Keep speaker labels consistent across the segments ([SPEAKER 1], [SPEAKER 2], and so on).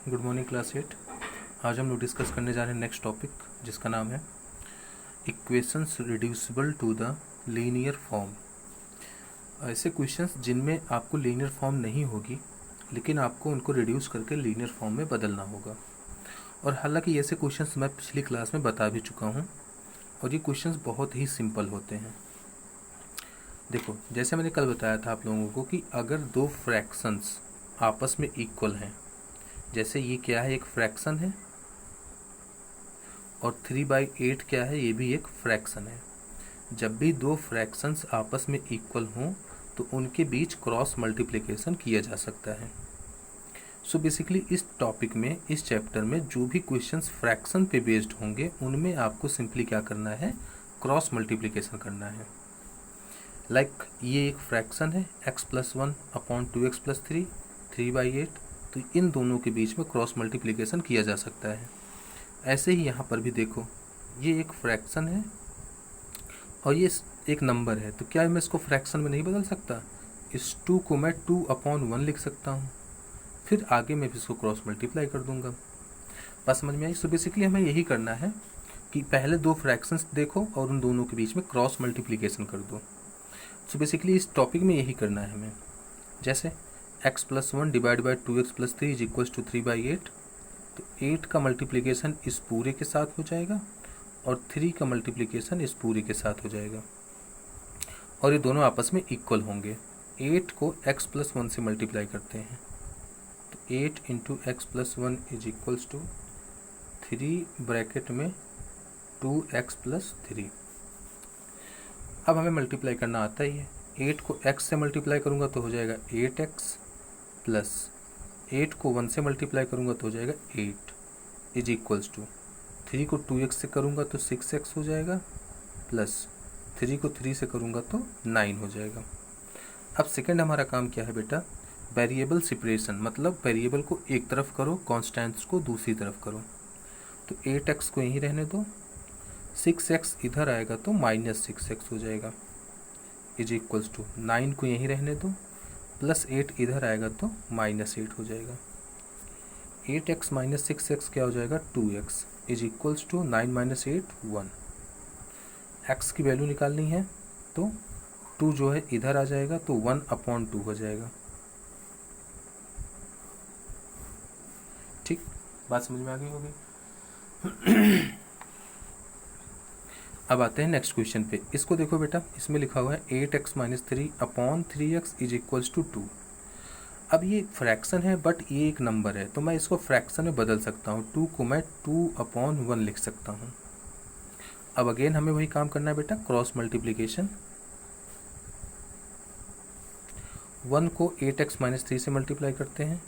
[SPEAKER 1] Good morning class 8। आज हम लोग डिस्कस करने जा रहे हैं नेक्स्ट टॉपिक, जिसका नाम है equations reducible to the linear form. ऐसे क्वेश्चंस जिनमें आपको लीनियर फॉर्म नहीं होगी, लेकिन आपको उनको रिड्यूस करके लीनियर फॉर्म में बदलना होगा। और हालांकि ऐसे क्वेश्चंस मैं पिछली क्लास में बता भी चुका हूँ, और ये क्वेश्चंस बहुत ही सिंपल होते हैं। देखो, जैसे मैंने कल बताया था आप लोगों को कि अगर दो फ्रैक्शंस आपस में इक्वल हैं, जैसे ये क्या है, एक फ्रैक्शन है, और 3/8 क्या है, ये भी एक फ्रैक्शन है। जब भी दो फ्रैक्शंस आपस में इक्वल हों तो उनके बीच क्रॉस मल्टीप्लिकेशन किया जा सकता है। सो बेसिकली इस टॉपिक में, इस चैप्टर में जो भी क्वेश्चंस फ्रैक्शन पे बेस्ड होंगे उनमें आपको सिंपली क्या करना है, क्रॉस मल्टीप्लिकेशन करना है। लाइक ये एक फ्रैक्शन है x+1/2x+3 3/8, तो इन दोनों के बीच में क्रॉस मल्टीप्लिकेशन किया जा सकता है। ऐसे ही यहाँ पर भी देखो, ये एक फ्रैक्शन है और ये एक नंबर है, तो क्या मैं इसको फ्रैक्शन में नहीं बदल सकता? इस 2 को मैं 2/1 लिख सकता हूँ, फिर आगे मैं इसको क्रॉस मल्टीप्लाई कर दूंगा। बात समझ में आई? सो बेसिकली हमें यही करना है कि पहले दो फ्रैक्शंस देखो और उन दोनों के बीच में क्रॉस मल्टीप्लिकेशन कर दो। सो बेसिकली इस टॉपिक में यही करना है हमें। जैसे x+1 / 2x+3 = 3/8, तो 8 का मल्टीप्लिकेशन इस पूरे के साथ हो जाएगा और 3 का मल्टीप्लिकेशन इस पूरे के साथ हो जाएगा, और ये दोनों आपस में इक्वल होंगे। 8 को x+1 से मल्टीप्लाई करते हैं, तो 8 × x+1 = 3 ब्रैकेट में 2x+3। अब हमें मल्टीप्लाई करना आता ही है। 8 को x से मल्टीप्लाई करूँगा तो हो जाएगा 8x, प्लस 8 को 1 से मल्टीप्लाई करूँगा तो हो जाएगा 8 = 3 को 2x से करूँगा तो 6x हो जाएगा, प्लस 3 को 3 से करूँगा तो 9 हो जाएगा। अब सेकंड हमारा काम क्या है बेटा? वेरिएबल सेपरेशन, मतलब वेरिएबल को एक तरफ करो, कॉन्स्टेंट्स को दूसरी तरफ करो। तो 8x को यहीं रहने दो, 6x इधर आएगा तो -6x हो जाएगा, = 9 को यहीं रहने दो, प्लस 8 इधर आएगा तो -8 हो जाएगा। 8x - 6x क्या हो जाएगा? 2x, = 9 - 8 1। x की वैल्यू निकालनी है तो 2 जो है इधर आ जाएगा तो 1/2 हो जाएगा। ठीक, बात समझ में आ गई होगी। अब आते हैं नेक्स्ट क्वेश्चन पे। इसको देखो बेटा, इसमें लिखा हुआ है 8x - 3/3x = 2। अब ये फ्रैक्शन है बट ये एक नंबर है, तो मैं इसको फ्रैक्शन में बदल सकता हूँ। 2 को मैं 2/1 लिख सकता हूँ। अब अगेन हमें वही काम करना है बेटा, क्रॉस मल्टीप्लिकेशन। 1 को 8x - 3 से मल्टीप्लाई करते हैं,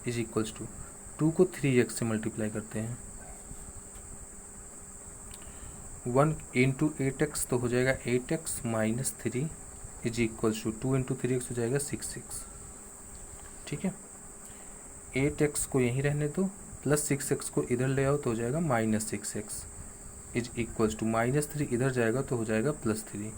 [SPEAKER 1] = 2 को 3x से मल्टीप्लाई करते हैं। 1 × 8x तो हो जाएगा 8x - 3 = 2 × 3x हो जाएगा 6x। ठीक है, 8x को यहीं रहने दो, प्लस 6x को इधर ले आओ तो हो जाएगा -6x, = -3 इधर जाएगा तो हो जाएगा +3।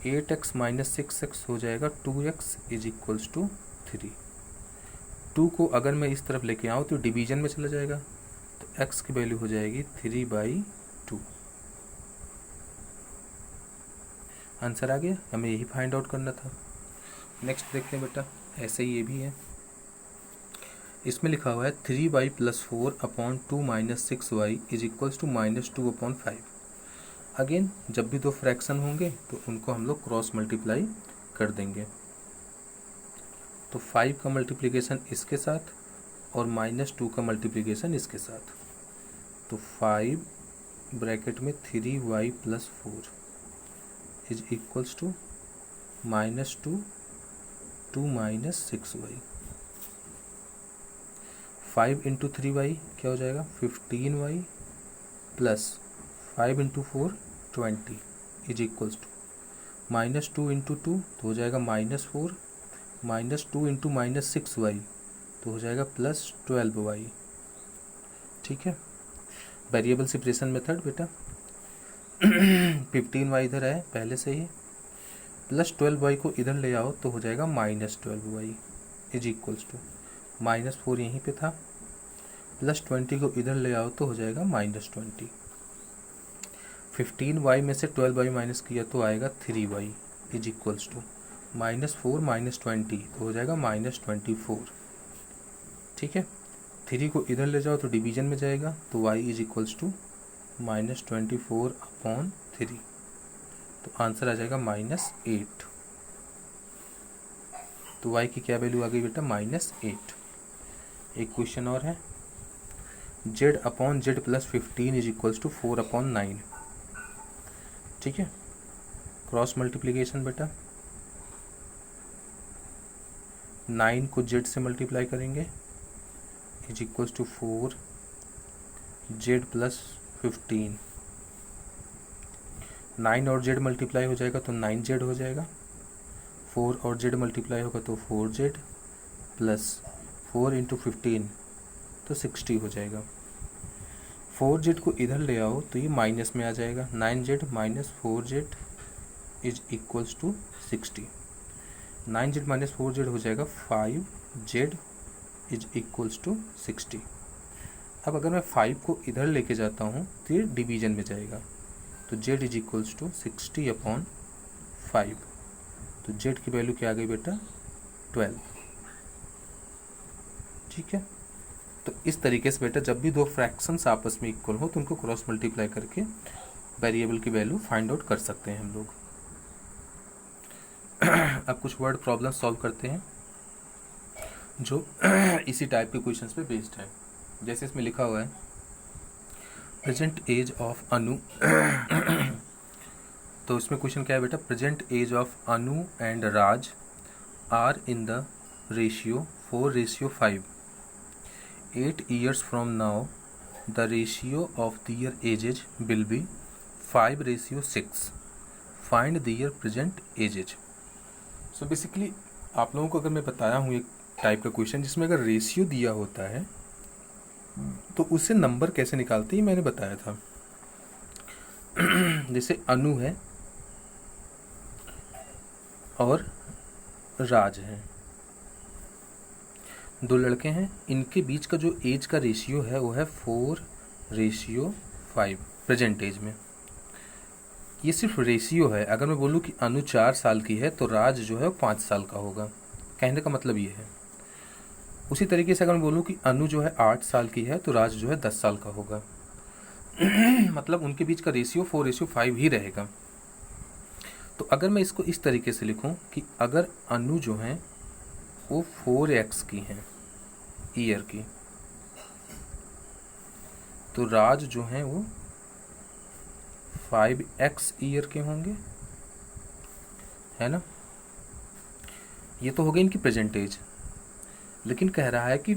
[SPEAKER 1] 8x - 6x हो जाएगा 2x, = 3। 2 को अगर मैं इस तरफ लेके आऊँ तो डिवीजन में चला जाएगा, तो x की वैल्यू हो जाएगी 3/2। आंसर आ गया, हमें यही फाइंड आउट करना था। नेक्स्ट देखते हैं बेटा, ऐसे ही ये भी है। इसमें लिखा हुआ है 3y + 4/2 - 6y = -2/5। अगेन जब भी दो फ्रैक्शन होंगे तो उनको हम लोग क्रॉस मल्टीप्लाई कर देंगे। तो 5 का मल्टीप्लिकेशन इसके साथ और -2 का मल्टीप्लिकेशन इसके साथ, तो 5 ब्रैकेट में 3y + 4 = -2 2 - 6y। 5 × 3y क्या हो जाएगा? 15y, प्लस 5 × 4 20 = -2 × 2 तो हो जाएगा -4, -2 × -6y तो हो जाएगा +12y। ठीक है, वेरिएबल सेपरेशन मेथड बेटा। 15y इधर है पहले से ही, +12y को इधर ले आओ तो हो जाएगा -12y। इज इक्वल्स टू -4 यहीं पे था, +20 को इधर ले आओ तो हो जाएगा -20। 15y में से 12y माइनस किया तो आएगा 3y इज इक्वल्स टू -4 -20 तो हो जाएगा -24। ठीक है, 3 को इधर ले जाओ तो डिवीजन में जाएगा तो y इज इक्वल्स टू -24/3, तो आंसर आ जाएगा -8। तो y की क्या वैल्यू आ गई बेटा? -8। एक क्वेश्चन और है, z/z + 15 इज इक्वल्स टू 4/9। ठीक है, क्रॉस मल्टीप्लीकेशन बेटा, 9 को z से मल्टीप्लाई करेंगे इज इक्वल्स टू 4z + 15। 9 और z मल्टीप्लाई हो जाएगा तो 9z हो जाएगा, 4 और z मल्टीप्लाई होगा तो 4z प्लस 4 × 15 तो 60 हो जाएगा। 4z को इधर ले आओ तो ये माइनस में आ जाएगा, 9z - 4z is equals to 60। 9z - 4z हो जाएगा 5z इज इक्वल्स टू 60। अब अगर मैं 5 को इधर लेके जाता हूँ तो ये डिवीजन में जाएगा, तो z इज इक्वल्स टू 60/5। तो z की वैल्यू क्या आ गई बेटा? 12। ठीक है, तो इस तरीके से बेटा जब भी दो फ्रैक्शंस आपस में इक्वल हो तो उनको क्रॉस मल्टीप्लाई करके वेरिएबल की वैल्यू फाइंड आउट कर सकते हैं हम लोग। अब कुछ वर्ड प्रॉब्लम सॉल्व करते हैं जो इसी टाइप के क्वेश्चंस पे बेस्ड है। जैसे इसमें लिखा हुआ है प्रेजेंट एज ऑफ अनु तो इसमें क्वेश्चन क्या है बेटा? Present age of Anu and Raj are in the ratio 4:5। 8 years from now the ratio of their ages will be 5:6। find their present ages। So basically आप लोगों को अगर मैं बताया हूँ एक टाइप का क्वेश्चन जिसमें अगर रेशियो दिया होता है तो उससे नंबर कैसे निकालते हैं मैंने बताया था। जैसे अनु है और राज है, दो लड़के हैं, इनके बीच का जो एज का रेशियो है वो है 4:5 प्रेजेंट एज में। ये सिर्फ रेशियो है। अगर मैं बोलूँ कि अनु 4 साल की है तो राज जो है 5 साल का होगा, कहने का मतलब ये है। उसी तरीके से अगर मैं बोलूँ कि अनु जो है 8 साल की है तो राज जो है 10 साल का होगा। मतलब उनके बीच का रेशियो 4:5 ही रहेगा। तो अगर मैं इसको इस तरीके से लिखूं कि अगर अनु जो है वो 4x की है ईयर की, तो राज जो है वो 5x ईयर के होंगे, है ना। ये तो हो गई इनकी प्रेजेंट एज। लेकिन कह रहा है कि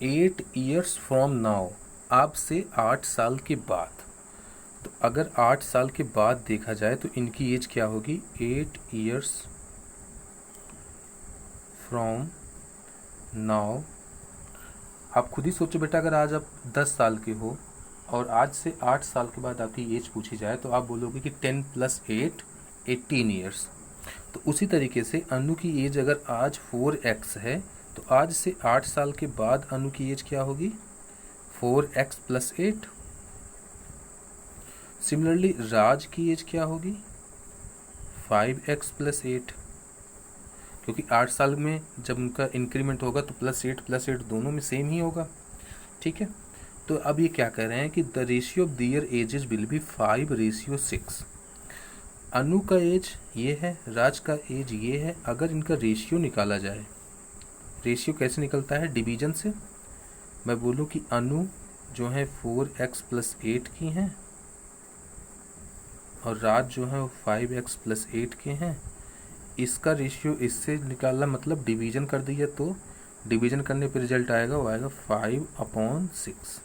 [SPEAKER 1] 8 years फ्रॉम नाउ, अब से 8 साल के बाद। तो अगर 8 साल के बाद देखा जाए तो इनकी एज क्या होगी? 8 years फ्रॉम नाउ। आप खुद ही सोचो बेटा, अगर आज आप 10 साल के हो और आज से 8 साल के बाद आपकी एज पूछी जाए तो आप बोलोगे कि 10 + 8 18 years। तो उसी तरीके से अनु की एज अगर आज 4x है तो आज से 8 साल के बाद अनु की एज क्या होगी? 4x + 8। सिमिलरली राज की एज क्या होगी? 5x + 8, क्योंकि 8 साल में जब उनका इंक्रीमेंट होगा तो +8 + 8 दोनों में सेम ही होगा। ठीक है, तो अब ये क्या कह रहे हैं कि the ratio of their ages will be 5:6। Anu का एज ये है, राज का एज ये है। अगर इनका रेशियो निकाला जाए, रेशियो कैसे निकलता है? डिवीजन से। मैं बोलूँ कि अनु जो है 4x + 8 की हैं और राज जो है वो 5x + 8 के हैं। इसका रेशियो इससे निकालना मतलब डिवीजन कर दिया, तो डिवीजन करने पे रिजल्ट आएगा, वो आएगा 5/6।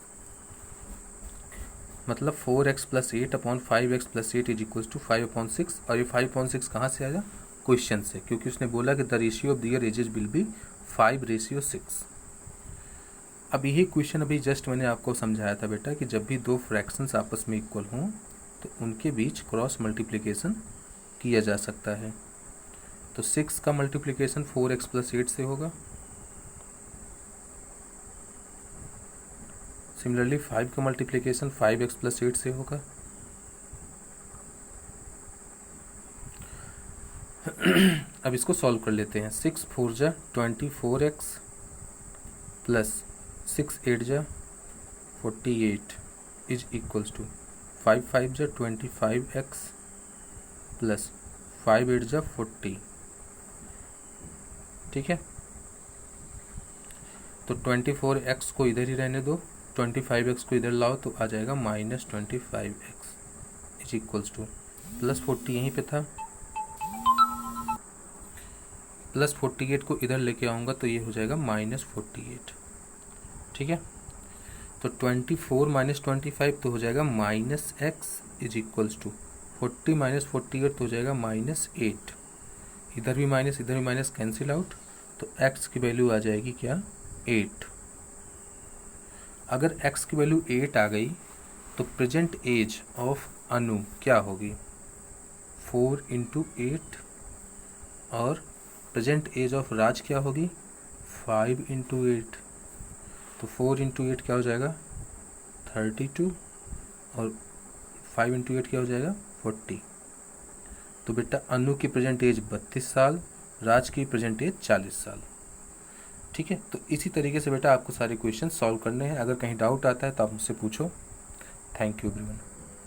[SPEAKER 1] मतलब 4x + 8/5x + 8 is equals to 5/6। और ये 5/6 कहाँ से आया? क्वेश्चन से, क्योंकि उसने बोला कि the ratio of their ages will be 5:6। अब यही क्वेश्चन अभी जस्ट मैंने आपको समझाया था बेटा कि जब भी दो फ्रैक्शंस आपस में इक्वल हों तो उनके बीच क्रॉस मल्टीप्लिकेशन किया जा सकता है। तो 6 का मल्टीप्लिकेशन 4x + 8 से होगा, सिमिलरली 5 का मल्टीप्लिकेशन 5x प्लस 8 से होगा। अब इसको सॉल्व कर लेते हैं। 6 4 जा 24x प्लस 6 8 जा 48 इज इक्वल्स टू 5 5 जा 25x प्लस 5 8 जा 40। ठीक है, तो 24x को इधर ही रहने दो, 25x को इधर लाओ तो आ जाएगा -25x is equals two plus 40 यहीं पे था, प्लस 48 को इधर लेके आऊँगा तो ये हो जाएगा -48। ठीक है, तो 24 माइनस 25 तो हो जाएगा -x is equals to 40 minus 48 तो हो जाएगा -8। इधर भी माइनस इधर भी माइनस कैंसिल आउट, तो x की वैल्यू आ जाएगी क्या 8। अगर x की वैल्यू 8 आ गई तो प्रेजेंट एज ऑफ अनु क्या होगी 4 इंटू 8 और प्रेजेंट एज ऑफ राज क्या होगी 5 इंटू 8। तो 4 इंटू 8 क्या हो जाएगा 32 और 5 इंटू 8 क्या हो जाएगा 40। तो बेटा अनु की प्रेजेंट एज 32 साल, राज की प्रेजेंट एज 40 साल। ठीक है, तो इसी तरीके से बेटा आपको सारे क्वेश्चन सॉल्व करने हैं। अगर कहीं डाउट आता है तो आप मुझसे पूछो। Thank you everyone.